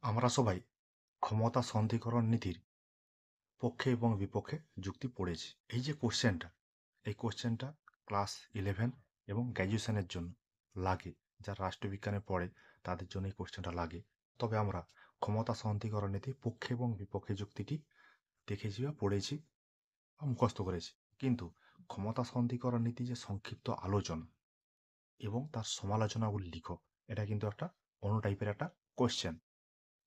আমরা সবাই ক্ষমতা সন্ধিকরণ নীতির পক্ষে এবং বিপক্ষে যুক্তি পড়েছি। এই যে কোশ্চেনটা, এই কোশ্চেনটা ক্লাস 11 এবং গ্র্যাজুয়েশনের জন্য লাগে। যারা রাষ্ট্রবিজ্ঞানে পড়ে তাদের জন্য এই কোশ্চেনটা লাগে। তবে আমরা ক্ষমতা সন্ধিকরণ নীতির পক্ষে এবং বিপক্ষে যুক্তিটি দেখেছি বা পড়েছি বা মুখস্থ করেছি। কিন্তু ক্ষমতা সন্ধিকরণ নীতি যে সংক্ষিপ্ত আলোচনা এবং তার সমালোচনাগুলি লিখো, এটা কিন্তু একটা অন্য টাইপের একটা কোশ্চেন।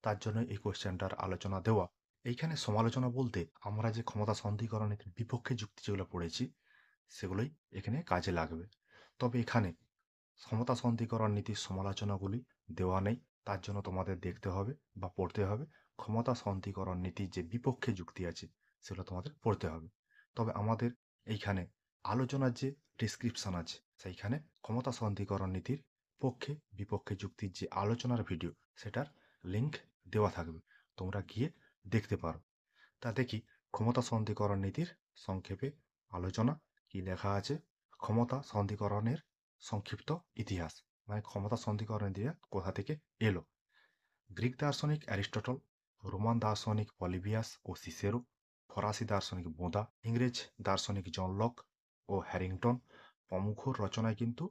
তার জন্য এই কোশ্চেনটার আলোচনা দেওয়া। এইখানে সমালোচনা বলতে আমরা যে ক্ষমতা সন্ধিকরণের বিপক্ষে যুক্তি যেগুলো পড়েছি সেগুলোই এখানে কাজে লাগবে। তবে এখানে ক্ষমতা সন্ধিকরণ নীতির সমালোচনাগুলি দেওয়া নেই। তার জন্য তোমাদের দেখতে হবে বা পড়তে হবে ক্ষমতা সন্ধিকরণ নীতির যে বিপক্ষে যুক্তি আছে সেগুলো তোমাদের পড়তে হবে। তবে আমাদের এইখানে আলোচনার যে ডেসক্রিপশন আছে সেইখানে ক্ষমতা সন্ধিকরণ নীতির পক্ষে বিপক্ষে যুক্তির যে আলোচনার ভিডিও সেটার লিংক দেওয়া থাকবে, তোমরা গিয়ে দেখতে পারো। তা দেখি ক্ষমতা সন্ধিকরণ নীতির সংক্ষেপে আলোচনা কি লেখা আছে। ক্ষমতা সন্ধিকরণের সংক্ষিপ্ত ইতিহাস, মানে ক্ষমতা সন্ধিকরণ নীতিটা কোথা থেকে এলো। গ্রিক দার্শনিক অ্যারিস্টটল, রোমান দার্শনিক পলিবিয়াস ও সিসেরো, ফরাসি দার্শনিক বোঁদা, ইংরেজ দার্শনিক জন লক ও হ্যারিংটন প্রমুখর রচনায় কিন্তু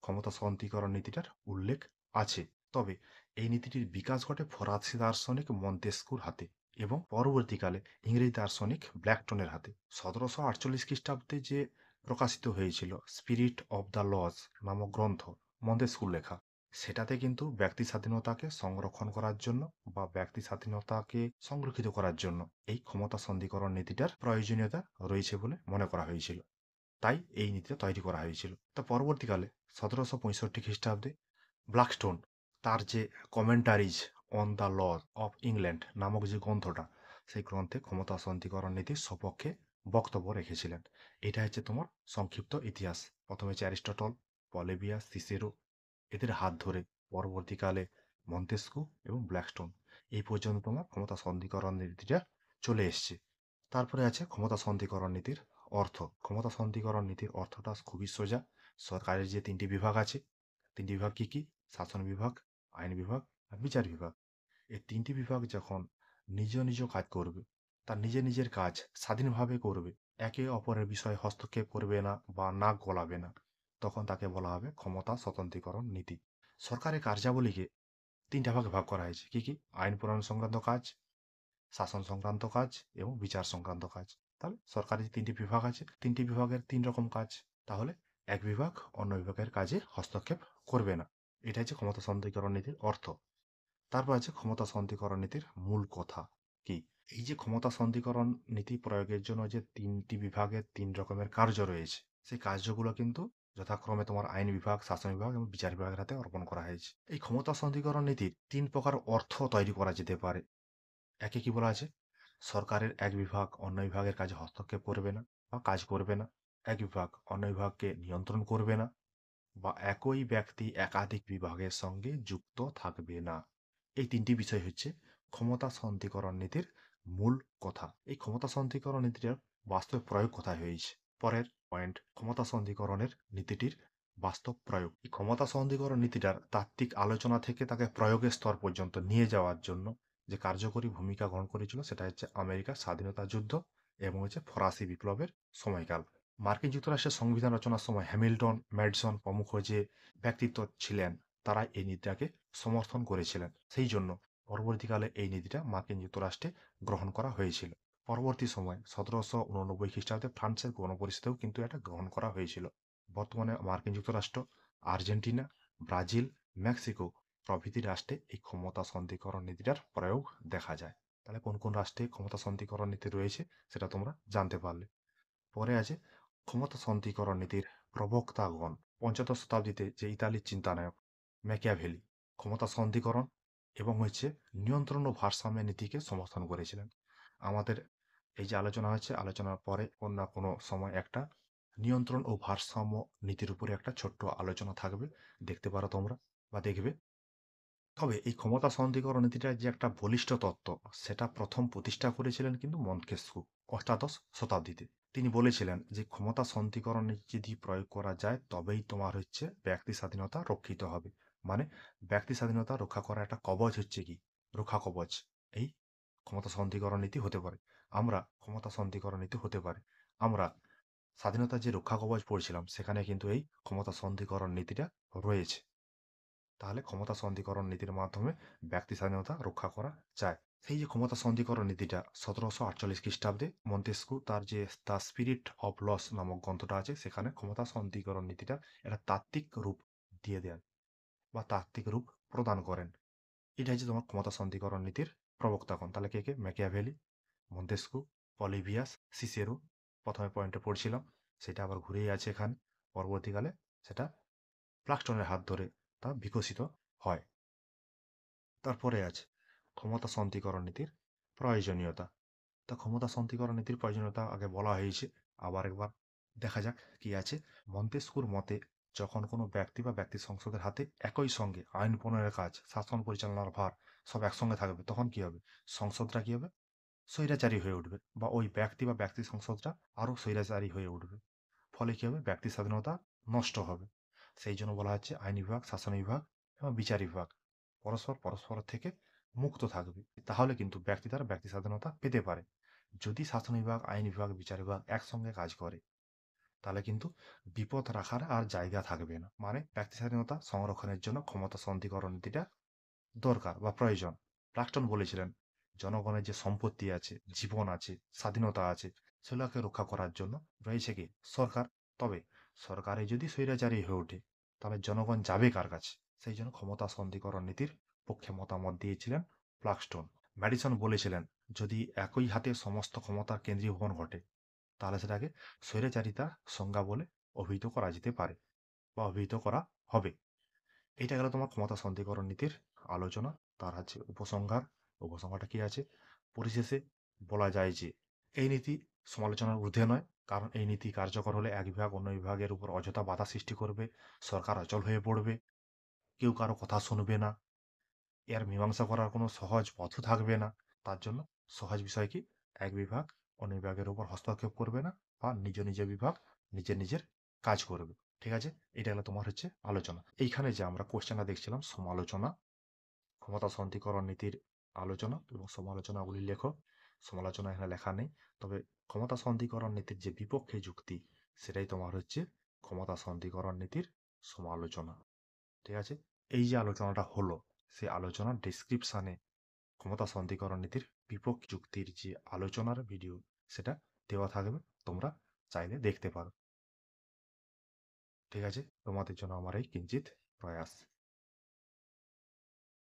ক্ষমতা সন্ধিকরণ নীতিটার উল্লেখ আছে। তবে এই নীতিটির বিকাশ ঘটে ফরাসি দার্শনিক মন্তেস্কুর হাতে এবং পরবর্তীকালে ইংরেজ দার্শনিক ব্ল্যাকটনের হাতে। 1748 খ্রিস্টাব্দে যে প্রকাশিত হয়েছিল স্পিরিট অব দ্য লজ নামক গ্রন্থ, মন্তেস্কুর লেখা, সেটাতে কিন্তু ব্যক্তি স্বাধীনতাকে সংরক্ষণ করার জন্য বা ব্যক্তি স্বাধীনতাকে সংরক্ষিত করার জন্য এই ক্ষমতা সন্ধিকরণ নীতিটার প্রয়োজনীয়তা রয়েছে বলে মনে করা হয়েছিল। তাই এই নীতিটা তৈরি করা হয়েছিল। তা পরবর্তীকালে 1765 খ্রিস্টাব্দে ব্ল্যাকস্টোন তার যে commentaries on the law of England নামক যে গ্রন্থটা, সেই গ্রন্থে ক্ষমতা সন্ধিকরণ নীতির সপক্ষে বক্তব্য রেখেছিলেন। এটা হচ্ছে তোমার সংক্ষিপ্ত ইতিহাস। প্রথমে হচ্ছে অ্যারিস্টটল, পলিবিয়াস, সিসেরো, এদের হাত ধরে পরবর্তীকালে মন্তেস্কু এবং ব্ল্যাকস্টোন, এই পর্যন্ত তোমার ক্ষমতা সন্ধিকরণ নীতিটা চলে এসছে। তারপরে আছে ক্ষমতা সন্ধিকরণ নীতির অর্থ। ক্ষমতা সন্ধিকরণ নীতির অর্থটা খুবই সোজা। সরকারের যে তিনটি বিভাগ আছে, তিনটি বিভাগ কি কি? শাসন বিভাগ, আইন বিভাগ আর বিচার বিভাগ। এই তিনটি বিভাগ যখন নিজ নিজ কাজ করবে, তার নিজের নিজের কাজ স্বাধীনভাবে করবে, একে অপরের বিষয়ে হস্তক্ষেপ করবে না বা নাক গলাবে না, তখন তাকে বলা হবে ক্ষমতা স্বতন্ত্রীকরণ নীতি। সরকারের কার্যাবলীকে তিনটা ভাগে ভাগ করা হয়েছে। কি কি? আইন প্রণয়ন সংক্রান্ত কাজ, শাসন সংক্রান্ত কাজ এবং বিচার সংক্রান্ত কাজ। তাহলে সরকারের যে তিনটি বিভাগ আছে, তিনটি বিভাগের তিন রকম কাজ। তাহলে এক বিভাগ অন্য বিভাগের কাজে হস্তক্ষেপ করবে না। এটা হচ্ছে ক্ষমতা সন্ধিকরণ নীতির অর্থ। তারপর আছে ক্ষমতা সন্ধিকরণ নীতির মূল কথা কি। এই যে ক্ষমতা সন্ধিকরণ নীতি প্রয়োগের জন্য যে তিনটি বিভাগের তিন রকমের কার্য রয়েছে, সেই কার্যগুলো কিন্তু যথাক্রমে তোমার আইন বিভাগ, শাসন বিভাগ এবং বিচার বিভাগের হাতে অর্পণ করা হয়েছে। এই ক্ষমতা সন্ধিকরণ নীতির তিন প্রকার অর্থ তৈরি করা যেতে পারে। একে কি বলা আছে? সরকারের এক বিভাগ অন্য বিভাগের কাজে হস্তক্ষেপ করবে না বা কাজ করবে না, এক বিভাগ অন্য বিভাগকে নিয়ন্ত্রণ করবে না, বা একই ব্যক্তি একাধিক বিভাগের সঙ্গে যুক্ত থাকবে না। এই তিনটি বিষয় হচ্ছে ক্ষমতা সন্ধিকরণ নীতির মূল কথা। এই ক্ষমতা সন্ধিকরণ নীতিটার বাস্তব প্রয়োগ কোথায় হয়েছে? পরের পয়েন্ট, ক্ষমতা সন্ধিকরণের নীতিটির বাস্তব প্রয়োগ। এই ক্ষমতা সন্ধিকরণ নীতিটার তাত্ত্বিক আলোচনা থেকে তাকে প্রয়োগের স্তর পর্যন্ত নিয়ে যাওয়ার জন্য যে কার্যকরী ভূমিকা গ্রহণ করেছিল সেটা হচ্ছে আমেরিকার স্বাধীনতা যুদ্ধ এবং হচ্ছে ফরাসি বিপ্লবের সময়কাল। মার্কিন যুক্তরাষ্ট্রের সংবিধান রচনার সময় হ্যামিল্টন, ম্যাডিসন প্রমুখ যে ব্যক্তিত্ব ছিলেন, তারা এই নীতিটাকে সমর্থন করেছিলেন। সেই জন্য পরবর্তীকালে এই নীতিটা মার্কিন যুক্তরাষ্ট্রে গ্রহণ করা হয়েছিল। পরবর্তী সময় 1789 খ্রিস্টাব্দে ফ্রান্সের গণপরিষদেও কিন্তু এটা গ্রহণ করা হয়েছিল। বর্তমানে মার্কিন যুক্তরাষ্ট্র, আর্জেন্টিনা, ব্রাজিল, মেক্সিকো প্রভৃতি রাষ্ট্রে এই ক্ষমতা সন্ধিকরণ নীতিটার প্রয়োগ দেখা যায়। তাহলে কোন কোন রাষ্ট্রে ক্ষমতা সন্ধিকরণ নীতি রয়েছে সেটা তোমরা জানতে পারলে। পরে আছে ক্ষমতা সন্ধিকরণ নীতির প্রবক্তাগণ। পঞ্চদশ শতাব্দীতে যে ইতালির চিন্তানায়ক ম্যাকিয়াভেলি ক্ষমতা সন্ধিকরণ এবং হচ্ছে নিয়ন্ত্রণ ও ভারসাম্যের নীতিকে সমর্থন করেছিলেন। আমাদের এই যে আলোচনা হচ্ছে, আলোচনার পরে কোনো না কোনো সময় একটা নিয়ন্ত্রণ ও ভারসাম্য নীতির উপরে একটা ছোট্ট আলোচনা থাকবে, দেখতে পারো তোমরা বা দেখবে। তবে এই ক্ষমতা সন্ধিকরণ নীতিটার যে একটা বলিষ্ঠ তত্ত্ব, সেটা প্রথম প্রতিষ্ঠা করেছিলেন কিন্তু মন্তেস্কু অষ্টাদশ শতাব্দীতে। তিনি বলেছিলেন যে ক্ষমতা সন্ধিকরণ নীতি যদি প্রয়োগ করা যায় তবেই তোমার হচ্ছে ব্যক্তি স্বাধীনতা রক্ষিত হবে। মানে ব্যক্তি স্বাধীনতা রক্ষা করার একটা কবচ হচ্ছে কি? রক্ষা কবচ এই ক্ষমতা সন্ধিকরণ নীতি হতে পারে। আমরা ক্ষমতা সন্ধিকরণ নীতি হতে পারে। আমরা স্বাধীনতার যে রক্ষা কবচ পড়ছিলাম সেখানে কিন্তু এই ক্ষমতা সন্ধিকরণ নীতিটা রয়েছে। তাহলে ক্ষমতা সন্ধিকরণ নীতির মাধ্যমে ব্যক্তি স্বাধীনতা রক্ষা করা যায়। সেই যে ক্ষমতা সন্ধিকরণ নীতিটা 1748 খ্রিস্টাব্দে মন্তেস্কু তার যে দ্য স্পিরিট অফ লস নামক গ্রন্থটা আছে সেখানে ক্ষমতা সন্ধিকরণ নীতিটা একটা তাত্ত্বিক রূপ দিয়ে দেন বা তাত্ত্বিক রূপ প্রদান করেন। এটা হচ্ছে তোমার ক্ষমতা সন্ধিকরণ নীতির প্রবক্তাগণ। তাহলে কে কে? Machiavelli, Montesquieu, Polybius, Cicero. প্রথমে পয়েন্টে পড়ছিলাম সেটা আবার ঘুরেই আছে এখানে। পরবর্তীকালে সেটা প্লাক্সটনের হাত ধরে তা বিকশিত হয়। তারপরে আছে ক্ষমতা সন্ধিকরণ নীতির প্রয়োজনীয়তা। তা ক্ষমতা সন্ধিকরণ নীতির প্রয়োজনীয়তা আগে বলা হয়েছে, আবার একবার দেখা যাক কি আছে। মন্তেস্কুর মতে যখন কোনো ব্যক্তি বা ব্যক্তি সংসদের হাতে একই সঙ্গে আইন প্রণয়নের কাজ, শাসন পরিচালনার ভার সব একসঙ্গে থাকবে, তখন কি হবে? সংসদটা কি হবে? স্বৈরাচারী হয়ে উঠবে, বা ওই ব্যক্তি বা ব্যক্তি সংসদটা আরো স্বৈরাচারী হয়ে উঠবে। ফলে কি হবে? ব্যক্তি স্বাধীনতা নষ্ট হবে। সেই জন্য বলা হচ্ছে আইন বিভাগ, শাসন বিভাগ এবং বিচার বিভাগ পরস্পর থেকে মুক্ত থাকবে। তাহলে কিন্তু ব্যক্তি তার ব্যক্তি স্বাধীনতা পেতে পারে। যদি শাসন বিভাগ, আইন বিভাগ, বিচার বিভাগ একসঙ্গে কাজ করে তাহলে কিন্তু বিপদ রাখার আর জায়গা থাকবে না। মানে ব্যক্তি স্বাধীনতা সংরক্ষণের জন্য ক্ষমতা সন্ধিকরণ নীতিটা দরকার বা প্রয়োজন। প্লাক্টন বলেছিলেন জনগণের যে সম্পত্তি আছে, জীবন আছে, স্বাধীনতা আছে, সেগুলোকে রক্ষা করার জন্য রয়েছে কি? সরকার। তবে সরকারে যদি স্বৈরাচারী হয়ে ওঠে তাহলে জনগণ যাবে কার কাছে? সেই জন্য ক্ষমতা সন্ধিকরণ নীতির পক্ষে মতামত দিয়েছিলেন প্লাক্সটন। ম্যাডিসন বলেছিলেন যদি একই হাতে সমস্ত ক্ষমতার কেন্দ্রীভবন ঘটে তাহলে সেটাকে স্বৈরাচারিতা সংজ্ঞা বলে অভিহিত করা যেতে পারে বা অভিহিত করা হবে। এটা গেল তোমার ক্ষমতা সন্ধিকরণ নীতির আলোচনা। তার আছে উপসংহার। উপসংহারটা কি আছে? পরিশেষে বলা যায় যে এই নীতি সমালোচনার ঊর্ধ্বে নয়, কারণ এই নীতি কার্যকর হলে এক বিভাগ অন্য বিভাগের উপর অযথা বাধা সৃষ্টি করবে, সরকার অচল হয়ে পড়বে, কেউ কারো কথা শুনবে না, এর মীমাংসা করার কোনো সহজ পথও থাকবে না। তার জন্য সহজ বিষয় কি? এক বিভাগ অন্য বিভাগের উপর হস্তক্ষেপ করবে না, বা নিজ বিভাগ নিজের কাজ করবে। ঠিক আছে? এটা হলো তোমার হচ্ছে আলোচনা। এইখানে যে আমরা কোশ্চেনটা দেখছিলাম সমালোচনা, ক্ষমতা সন্ধিকরণ নীতির আলোচনা এবং সমালোচনাগুলি লেখো। সমালোচনা এখানে লেখা নেই, তবে ক্ষমতা সন্ধিকরণ নীতির যে বিপক্ষে যুক্তি সেটাই তোমার হচ্ছে ক্ষমতা সন্ধিকরণ নীতির সমালোচনা। ঠিক আছে? এই যে আলোচনাটা হলো সেই আলোচনার ডেসক্রিপশনে ক্ষমতা সন্ধিকরণ নীতির বিপক্ষ যুক্তির যে আলোচনার ভিডিও সেটা দেওয়া থাকবে, তোমরা চাইলে দেখতে পারো। ঠিক আছে? তোমাদের জন্য আমার এই কিঞ্চিত প্রয়াস।